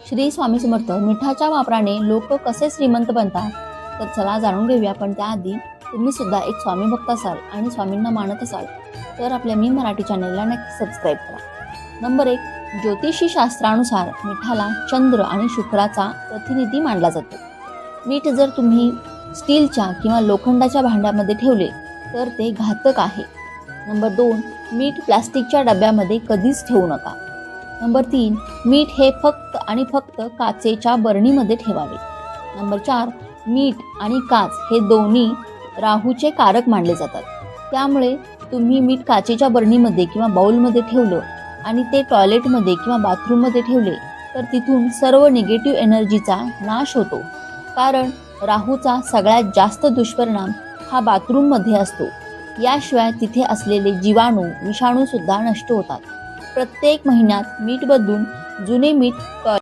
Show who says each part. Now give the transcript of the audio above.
Speaker 1: श्री स्वामी समर्थ. मिठाच्या वापराने लोक कसे श्रीमंत बनतात, तर चला जाणून घेऊया. पण त्याआधी तुम्ही सुद्धा एक स्वामी भक्त असाल आणि स्वामींना मानत असाल तर आपल्या मी मराठी चॅनलला नक्की सबस्क्राईब करा. नंबर 1. ज्योतिषी शास्त्रानुसार मिठाला चंद्र आणि शुक्राचा प्रतिनिधी मानला जातो. मीठ जर तुम्ही स्टीलच्या किंवा लोखंडाच्या भांड्यामध्ये ठेवले तर ते घातक आहे. नंबर 2. मीठ प्लास्टिकच्या डब्यामध्ये कधीच ठेवू नका. नंबर 3. मीठ हे फक्त आणि फक्त काचेच्या बरणीमध्ये ठेवावे. नंबर 4. मीठ आणि काच हे दोन्ही राहूचे कारक मानले जातात. त्यामुळे तुम्ही मीठ काचेच्या बरणीमध्ये किंवा बाउलमध्ये ठेवलं आणि ते टॉयलेटमध्ये किंवा बाथरूममध्ये ठेवले तर तिथून सर्व निगेटिव्ह एनर्जीचा नाश होतो. कारण राहूचा सगळ्यात जास्त दुष्परिणाम हा बाथरूममध्ये असतो. याशिवाय तिथे असलेले जीवाणू विषाणू सुद्धा नष्ट होतात. प्रत्येक महिन्यात मीठ बदलून जुने मीठ